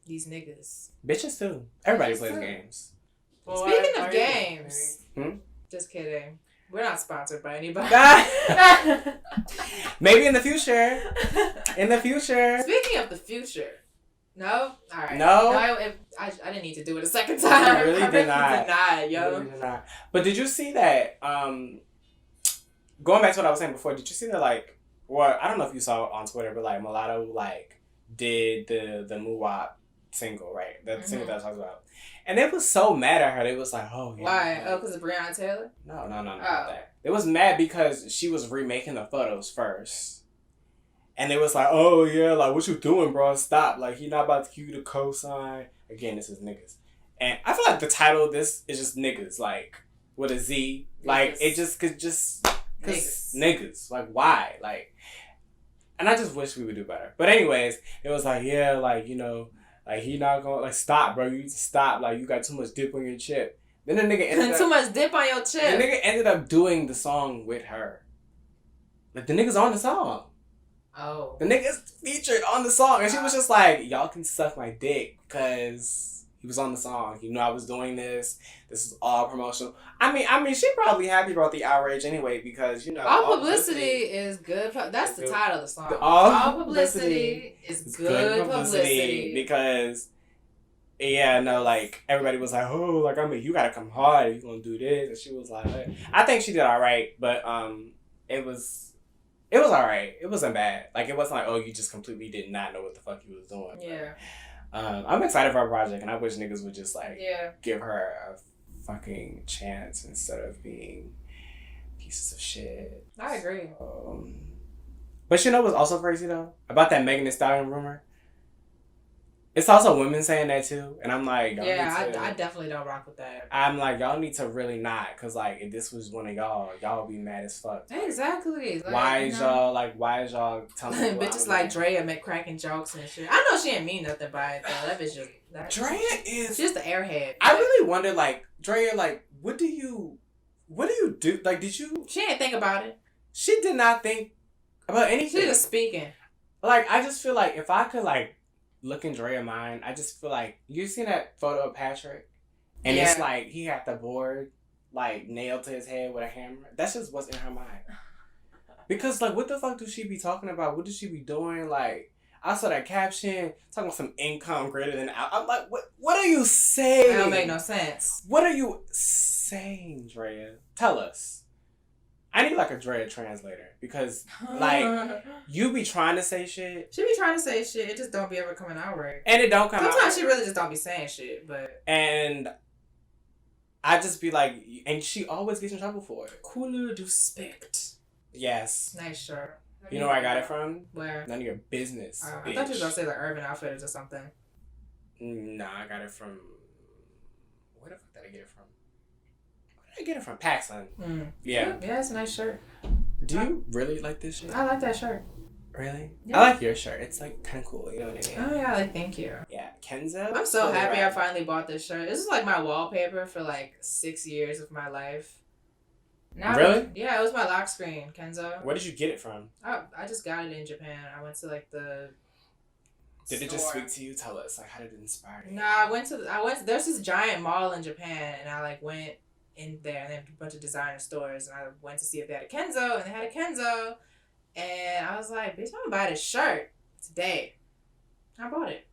B: These niggas.
A: Bitches too. Everybody
B: Bitches
A: plays
B: too.
A: games.
B: Well, speaking of games. Just kidding. We're not sponsored by anybody.
A: Maybe in the future. In the future.
B: Speaking of the future. No? Alright.
A: No?
B: I didn't need to do it a second time.
A: I really did
B: not. Yo.
A: Really did not. But did you see that, going back to what I was saying before, did you see that, like, well, I don't know if you saw it on Twitter, but, like, Mulatto, like, did the Muwap single, right? The single that I talked about. And they was so mad at her. They was like, oh, yeah.
B: Why? Oh, because of Breonna Taylor?
A: No. Not that. They was mad because she was remaking the photos first. And they was like, oh, yeah, like, what you doing, bro? Stop. Like, he not about to give you the cosign. Again, this is niggas. And I feel like the title of this is just niggas, like, with a Z. Like, it just could just... Cause niggas. Like, why? Like... And I just wish we would do better. But anyways, it was like, yeah, like, like, he not gonna... Like, stop, bro. You need to stop. Like, you got too much dip on your chip. Then the nigga ended up...
B: Too much dip on your chip.
A: The nigga ended up doing the song with her. Like, the nigga's on the song.
B: Oh.
A: The nigga's featured on the song. And she was just like, y'all can suck my dick because he was on the song. He knew I was doing this. This is all promotional. I mean, she probably happy about the outrage anyway because,
B: all publicity is good. That's the title of the song. All publicity is good publicity.
A: Because, yeah, no, like, everybody was like, oh, like, I mean, you gotta come hard. You gonna do this. And she was like, I think she did all right. But it was all right. It wasn't bad. Like, it wasn't like, oh, you just completely did not know what the fuck you was doing.
B: Yeah.
A: I'm excited for our project, and I wish niggas would just, like,
B: yeah,
A: give her a fucking chance instead of being pieces of shit.
B: I agree.
A: But you know what's also crazy, though? About that Megan Thee Stallion rumor? It's also women saying that, too. And I'm like, y'all
B: I definitely don't rock with that.
A: I'm like, y'all need to really not. Because, like, if this was one of y'all would be mad as fuck.
B: Exactly. Like,
A: why is y'all telling me?
B: Bitches like Drea make cracking jokes and shit. I know she didn't mean nothing by it, though. That bitch just...
A: Drea is...
B: She's just the airhead.
A: I really wonder, like, Drea, like, what do you do? Like, did you...
B: She didn't think about it.
A: She did not think about anything.
B: She was speaking.
A: Like, I just feel like if I could, like, look in Drea's mind, I just feel like you seen that photo of Patrick, and it's like he had the board like nailed to his head with a hammer. That's just what's in her mind. Because like, what the fuck do she be talking about? What does she be doing? Like, I saw that caption talking about some income greater than out. I'm like, what are you saying?
B: That don't make no sense.
A: What are you saying, Drea? Tell us. I need like a Drea translator because like you be trying to say shit.
B: She be trying to say shit. It just don't be ever coming out right.
A: And it don't come out.
B: Sometimes she really just don't be saying shit, but.
A: And I just be like, and she always gets in trouble for it.
B: Cooler respect.
A: Yes.
B: Nice shirt.
A: You know where I got it from?
B: Where?
A: None of your business.
B: I thought you was gonna say like Urban Outfitters or something.
A: Nah, I got it from. Where the fuck did I get it from? I get it from PacSun. Yeah.
B: Yeah, it's a nice shirt.
A: Do you really like this shirt?
B: I like that shirt.
A: Really?
B: Yeah.
A: I like your shirt. It's like kind of cool. You know what I mean?
B: Oh yeah, like thank you.
A: Yeah, Kenzo.
B: I'm so happy I finally bought this shirt. This is like my wallpaper for like 6 years of my life.
A: Really?
B: Yeah, it was my lock screen, Kenzo.
A: Where did you get it from?
B: I just got it in Japan. I went to like the.
A: Did it
B: store.
A: just speak to you? Tell us, like, how did it inspire you?
B: No, there's this giant mall in Japan, and I like went in there, and they have a bunch of designer stores, and I went to see if they had a Kenzo, and they had a Kenzo, and I was like, bitch, I'm gonna buy this shirt today. I bought it.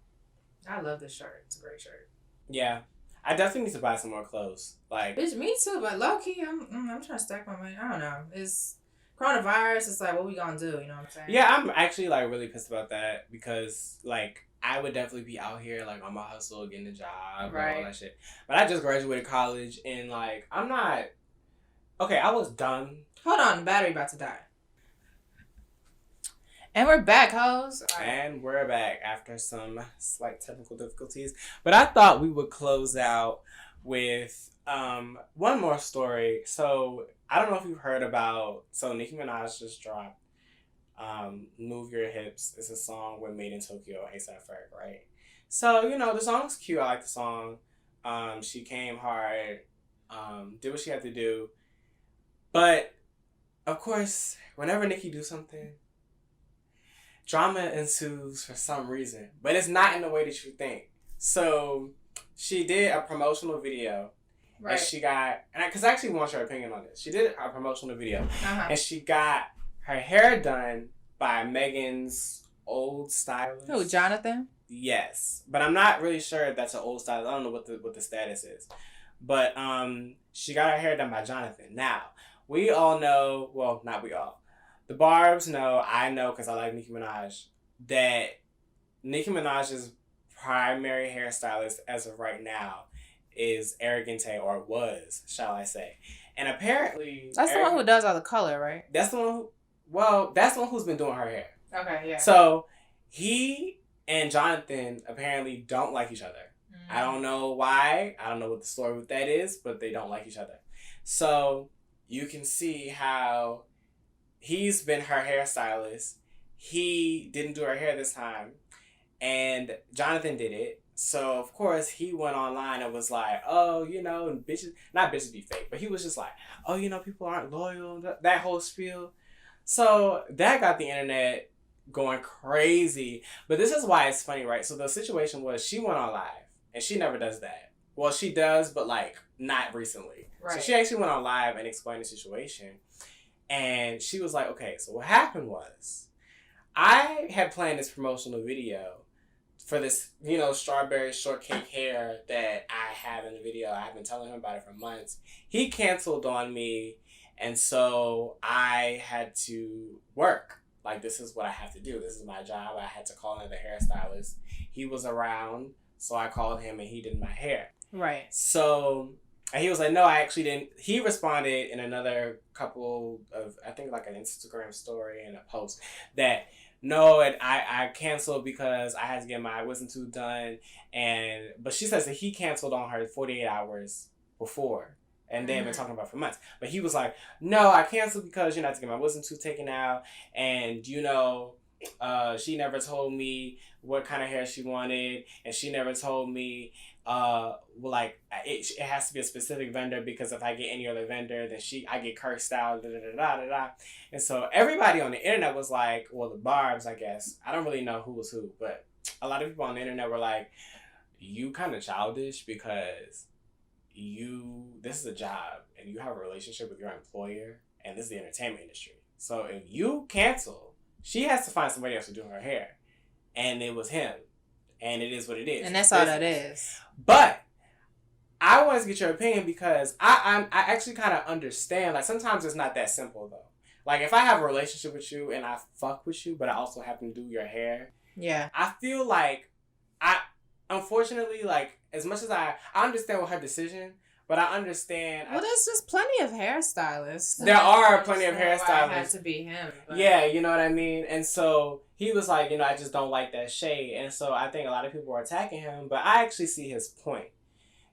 B: I love this shirt. It's a great shirt.
A: Yeah. I definitely need to buy some more clothes. Like,
B: bitch, me too, but low key, I'm trying to stack my money. I don't know. It's coronavirus. It's like, what we gonna do? You know what I'm saying?
A: yeah, I'm actually like really pissed about that because like I would definitely be out here like on my hustle, getting a job, and all that shit. But I just graduated college and like I'm not. Okay, I was done.
B: Hold on, the battery about to die. And we're back, hoes.
A: And we're back after some slight technical difficulties. But I thought we would close out with one more story. So I don't know if you've heard about. So Nicki Minaj just dropped "Move Your Hips." It's a song with Made in Tokyo, A$AP Ferg, right? So you know the song's cute. I like the song. She came hard, did what she had to do, but of course, whenever Nicki do something, drama ensues for some reason, but it's not in the way that you think. So she did a promotional video, and she got, because I actually want your opinion on this. She did a promotional video, and she got her hair done by Megan's old stylist.
B: Who, Jonathan?
A: Yes, but I'm not really sure if that's an old stylist. I don't know what the status is, but she got her hair done by Jonathan. Now we all know, well, not we all. The Barbs know, I know because I like Nicki Minaj, that Nicki Minaj's primary hairstylist as of right now is Arrogante, or was, shall I say. And apparently...
B: That's the one who does all the color, right?
A: That's the one that's the one who's been doing her hair.
B: Okay, yeah.
A: So, he and Jonathan apparently don't like each other. I don't know why. I don't know what the story with that is, but they don't like each other. So, you can see how... He's been her hairstylist. He didn't do her hair this time. And Jonathan did it. So, of course, he went online and was like, oh, you know, and not bitches be fake, but he was just like, oh, you know, people aren't loyal, that whole spiel. So, that got the internet going crazy. But this is why it's funny, right? So, the situation was she went on live, and she never does that. Well, she does, but, like, not recently. Right. So, she actually went on live and explained the situation. And she was like, okay, so what happened was I had planned this promotional video for this, you know, strawberry shortcake hair that I have in the video. I've been telling him about it for months. He canceled on me, and so I had to work. Like, this is what I have to do. This is my job. I had to call in the hairstylist. He was around, so I called him, and he did my hair. Right. So... And he was like, no, I actually didn't. He responded in another couple of, I think like an Instagram story and a post that, no, and I canceled because I had to get my wisdom tooth done. But she says that he canceled on her 48 hours before. And they had been talking about for months. But he was like, no, I canceled because, you know, I had to get my wisdom tooth taken out. And, you know, she never told me what kind of hair she wanted. And she never told me... it has to be a specific vendor because if I get any other vendor, then I get cursed out, da da da da da da. And so everybody on the internet was like, well, the Barbs, I guess. I don't really know who was who, but a lot of people on the internet were like, you kind of childish because this is a job and you have a relationship with your employer and this is the entertainment industry. So if you cancel, she has to find somebody else to do her hair. And it was him. And it is what it is.
B: And that's all that is.
A: But I wanted to get your opinion because I actually kind of understand. Like, sometimes it's not that simple, though. Like, if I have a relationship with you and I fuck with you, but I also happen to do your hair. Yeah. I feel like unfortunately, like, as much as I understand with her decision, but I understand.
B: Well, there's just plenty of hairstylists.
A: There are plenty of hairstylists.
B: It had to be him.
A: But. Yeah, you know what I mean? And so he was like, you know, I just don't like that shade. And so I think a lot of people are attacking him, but I actually see his point.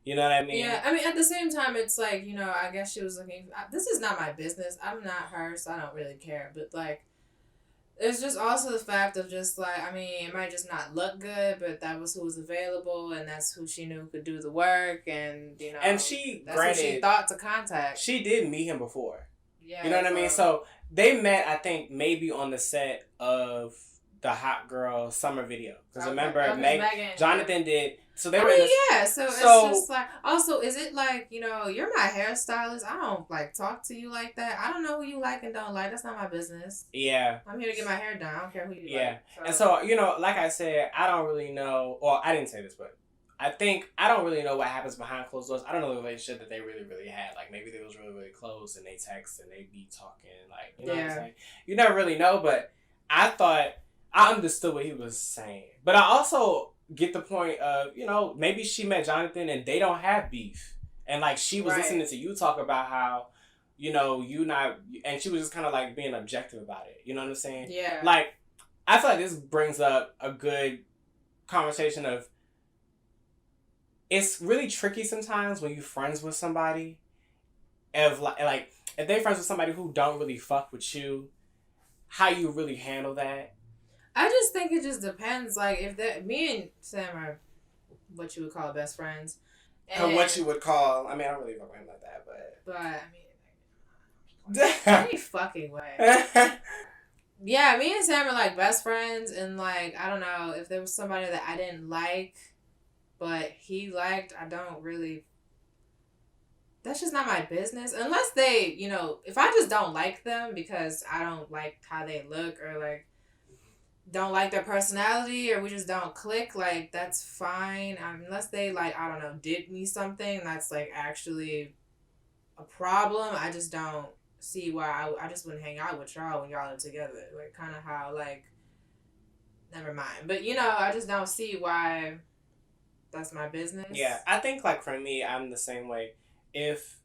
A: You know what I mean?
B: Yeah, I mean, at the same time, it's like, you know, I guess she was looking... This is not my business. I'm not her, so I don't really care. But, like, there's just also the fact of just, like, I mean, it might just not look good, but that was who was available, and that's who she knew could do the work, and, you know...
A: And she,
B: that's who she thought to contact.
A: She did meet him before.
B: Yeah.
A: You know what I mean? So they met, I think, maybe on the set of the Hot Girl summer video. Because remember, Jonathan did. So they were.
B: Yeah. So it's just like. Also, is it like, you know, you're my hairstylist. I don't like talk to you like that. I don't know who you like and don't like. That's not my business.
A: Yeah.
B: I'm here to get my hair done. I don't care who you like.
A: Yeah. And so, you know, like I said, I don't really know. Or I didn't say this, but I think I don't really know what happens behind closed doors. I don't know the relationship that they really, really had. Like maybe they was really, really close and they text and they be talking. Like, you know what I'm saying? You never really know, but I thought I understood what he was saying. But I also get the point of, you know, maybe she met Jonathan and they don't have beef. And like she was listening to you talk about how, you know, and she was just kind of like being objective about it. You know what I'm saying?
B: Yeah.
A: Like, I feel like this brings up a good conversation of, it's really tricky sometimes when you're friends with somebody, if they're friends with somebody who don't really fuck with you, how you really handle that.
B: I just think it just depends. Like if me and Sam are what you would call best friends.
A: And what you would call, I mean, I don't really fuck with him like that, but
B: I mean, any fucking way. Yeah, me and Sam are like best friends, and like I don't know if there was somebody that I didn't like, but he liked, I don't really. That's just not my business. Unless they, you know, if I just don't like them because I don't like how they look or like don't like their personality or we just don't click, like that's fine. Unless they like, I don't know, did me something that's like actually a problem, I just don't see why I just wouldn't hang out with y'all when y'all are together. Like kind of how like, never mind. But you know, I just don't see why that's my business.
A: Yeah, I think like for me, I'm the same way. If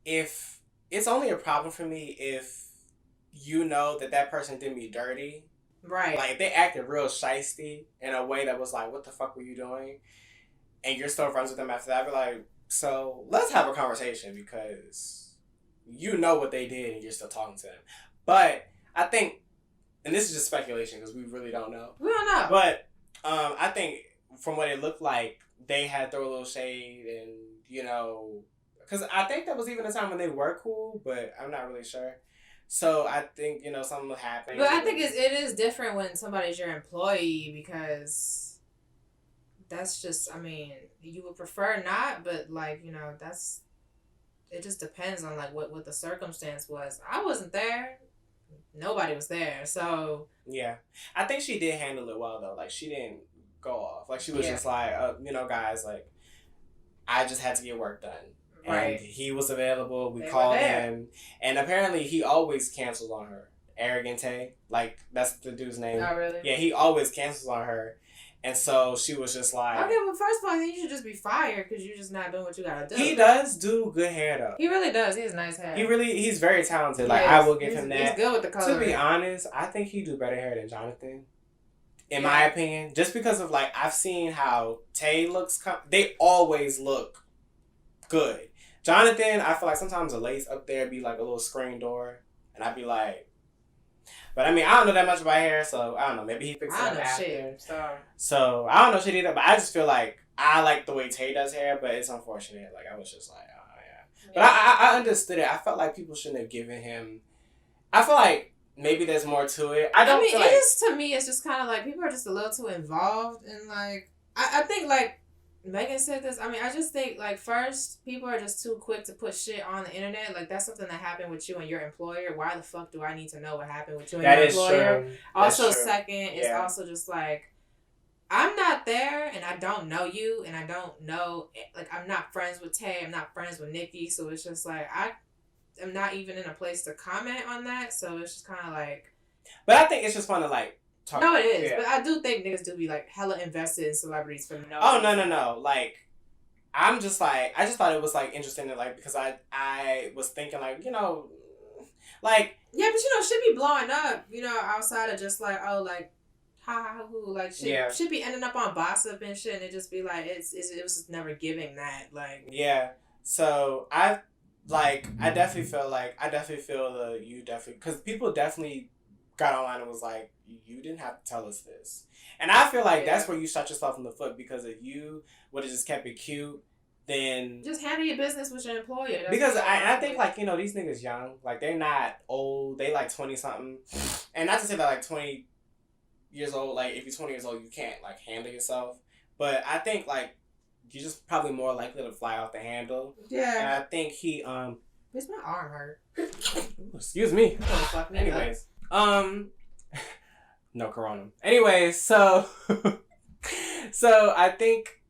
A: it's only a problem for me if you know that person did me dirty.
B: Right.
A: Like if they acted real shiesty in a way that was like, what the fuck were you doing? And you're still friends with them after that, I'd be like, so let's have a conversation because you know what they did and you're still talking to them. But I think, and this is just speculation because we really don't know.
B: We don't know.
A: But I think from what it looked like, they had throw a little shade and, you know, because I think that was even a time when they were cool, but I'm not really sure. So I think, you know, something will happen.
B: But I think it is different when somebody's your employee because that's just, I mean, you would prefer not, but like, you know, it just depends on like what the circumstance was. I wasn't there. Nobody was there. So.
A: Yeah. I think she did handle it well though. Like she didn't go off. Like she was just like, you know, guys, like I just had to get work done. Right. And he was available. We called him. And apparently he always cancels on her. Arrogante. Like, that's the dude's name.
B: Oh, really?
A: Yeah, he always cancels on her. And so she was just like...
B: Okay, well, first of all, then you should just be fired because you're just not doing what you gotta do.
A: He does do good hair, though.
B: He really does. He has nice hair.
A: He's very talented. Like, I will give him that.
B: He's good with the color.
A: To be honest, I think he do better hair than Jonathan. In my opinion. Just because of, like, I've seen how Tay looks... They always look good. Jonathan, I feel like sometimes the lace up there be like a little screen door. And I'd be like... But I mean, I don't know that much about hair, so I don't know. Maybe he fixed it up after.
B: Shit.
A: So I don't know shit either, but I just feel like I like the way Tay does hair, but it's unfortunate. Like, I was just like, oh, yeah. But I understood it. I felt like people shouldn't have given him... I feel like maybe there's more to it. I mean,
B: it is, to me, it's just kind of like people are just a little too involved. And, like, I think, like, Megan said this. I mean, I just think, like, first, people are just too quick to put shit on the internet. Like, that's something that happened with you and your employer. Why the fuck do I need to know what happened with you and your employer? True. Also, second, it's also just, like, I'm not there, and I don't know you, and I don't know, like, I'm not friends with Tay, I'm not friends with Nikki, so it's just, like, I am not even in a place to comment on that, so it's just kind of, like...
A: But I think it's just fun to, like, talk.
B: No, it is. Yeah. But I do think niggas do be like hella invested in celebrities for no.
A: Oh no! Like, I'm just like, I just thought it was like interesting to like because I was thinking like, you know, like
B: yeah, but you know shit be blowing up, you know, outside of just like like like shit should be ending up on gossip and shit, and it just be like it was just never giving that like
A: So I definitely feel because people definitely got online and was like, you didn't have to tell us this. And I feel like that's where you shot yourself in the foot because if you would have just kept it cute then
B: just handle your business with your employer. That's
A: because
B: what
A: I think like, you know, these niggas young, like they're not old, they like 20 something, and not to say that like 20 years old, like if you're 20 years old you can't like handle yourself, but I think like you're just probably more likely to fly off the handle.
B: Yeah.
A: And I think he
B: Bitch, my arm hurt.
A: excuse me. Anyways, no corona. Anyways, so so I think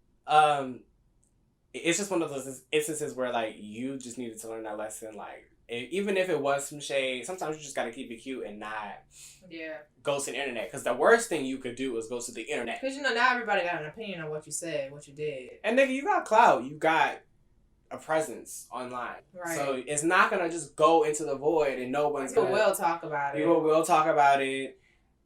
A: it's just one of those instances where like you just needed to learn that lesson. Like even if it was some shade, sometimes you just gotta keep it cute and not go to the internet. Because the worst thing you could do is go to the internet.
B: Because you know now everybody got an opinion on what you said, what you did.
A: And nigga, you got clout. You got a presence online.
B: Right.
A: So it's not gonna just go into the void and no one's
B: People
A: gonna.
B: will talk about it.
A: People will talk about it.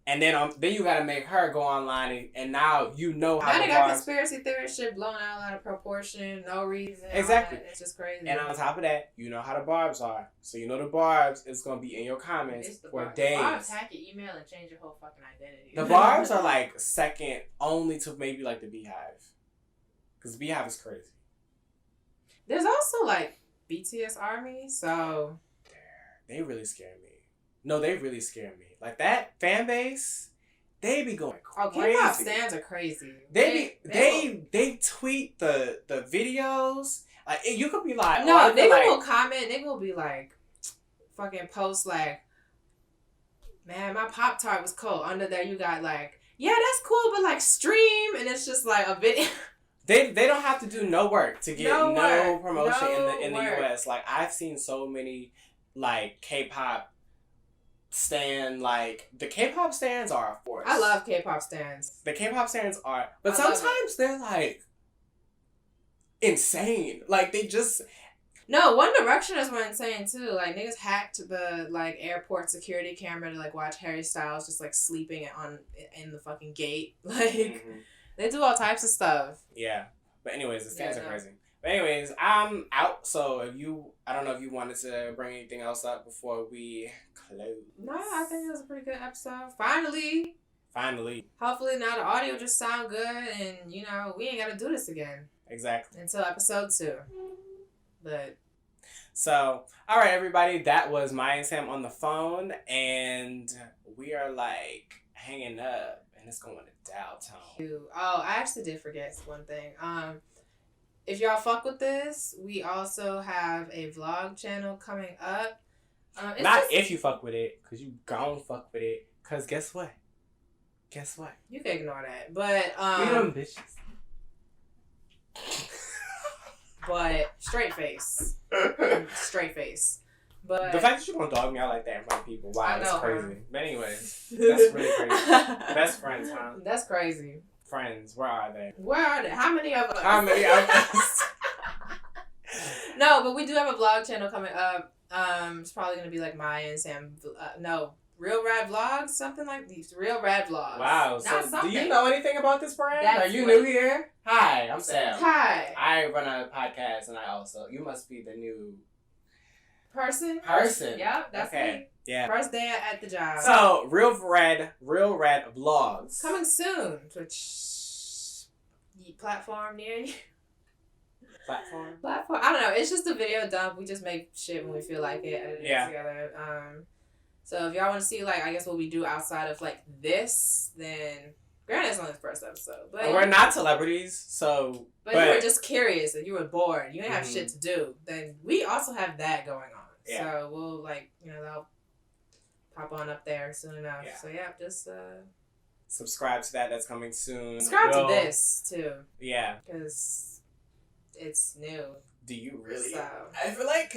A: And then you gotta make her go online and now you know how.
B: Now they got conspiracy theory shit blown out of proportion, no reason.
A: Exactly.
B: It's just crazy.
A: And on top of that, you know how the barbs are. So you know the barbs is gonna be in your comments for days.
B: The barbs hack your email and change your whole fucking identity.
A: The barbs are like second only to maybe like the beehive. Because the beehive is crazy.
B: There's also like BTS Army, so
A: they really scare me. No, they really scare me. Like that fan base, they be going crazy.
B: Oh, K-pop stands are crazy.
A: They tweet the videos. Like you could be like,
B: no, nigga will comment. Nigga will be like, fucking post like, man, my Pop-Tart was cold. Under there, you got like, yeah, that's cool, but like stream, and it's just like a video.
A: They don't have to do no work to get no promotion in the US. Like I've seen so many like K-pop stan, like the K-pop stans are a force.
B: I love K-pop stans.
A: The K-pop stans are, but sometimes they're like insane. Like they just.
B: No, One Directioners were insane too. Like niggas hacked the like airport security camera to like watch Harry Styles just like sleeping in the fucking gate. Like they do all types of stuff.
A: Yeah, but anyways, the stans are crazy. But anyways, I'm out. So I don't know if you wanted to bring anything else up before we close.
B: No, I think it was a pretty good episode. Finally. Hopefully now the audio just sound good, and you know we ain't gotta do this again.
A: Exactly.
B: Until episode 2. But.
A: So, all right, everybody, that was Maya and Sam on the phone, and we are like hanging up, and it's going to downtown.
B: Oh, I actually did forget one thing. If y'all fuck with this, we also have a vlog channel coming up.
A: If you fuck with it, because you gon' fuck with it. Because guess what?
B: You can ignore that. But,
A: we them bitches.
B: But, straight face. But
A: the fact that you're going to dog me out like that in front of people, wow, that's crazy. But anyways, that's really crazy. Best friends, huh?
B: That's crazy.
A: Friends, where are they?
B: How many of us? No, but we do have a vlog channel coming up. It's probably going to be like Maya and Sam. Real Rad Vlogs, something like these. Real Rad Vlogs.
A: Wow. So do you know anything about this brand? Are you new here? Hi, I'm Sam.
B: Hi.
A: I run a podcast, and you must be the new
B: person. Yep, that's me.
A: Yeah.
B: First day at the job.
A: So Real Rad Vlogs
B: coming soon. Platform near you.
A: Platform.
B: I don't know. It's just a video dump. We just make shit when we feel like it. Edit it together. So if y'all want to see like I guess what we do outside of like this, then granted it's only the first episode, but
A: we're not celebrities, so.
B: But if you were just curious and you were bored, you didn't have shit to do, then we also have that going on. Yeah. So we'll like that'll pop on up there soon enough. Yeah. So yeah, just
A: subscribe to that. That's coming soon.
B: Subscribe to this too.
A: Yeah.
B: Because it's new.
A: Do you really?
B: So.
A: I feel like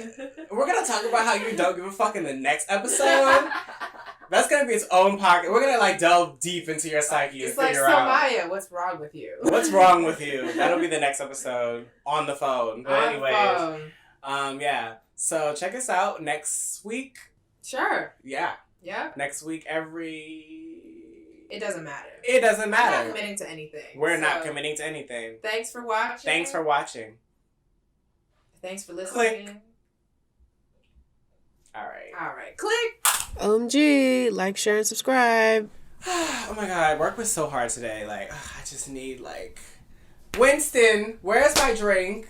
A: we're gonna talk about how you don't give a fuck in the next episode. That's gonna be its own pocket. We're gonna like delve deep into your psyche and figure out.
B: Maya, what's wrong with you?
A: What's wrong with you? That'll be the next episode on the phone. But anyways, yeah. So check us out next week.
B: Sure.
A: Yeah.
B: Yeah.
A: Next week, It doesn't matter.
B: I'm not committing to anything.
A: We're not committing to anything.
B: Thanks for watching. Thanks for listening.
A: Click. All right.
B: Click. OMG. Like, share, and subscribe.
A: Oh my God. Work was so hard today. Like, I just need, like... Winston, where's my drink?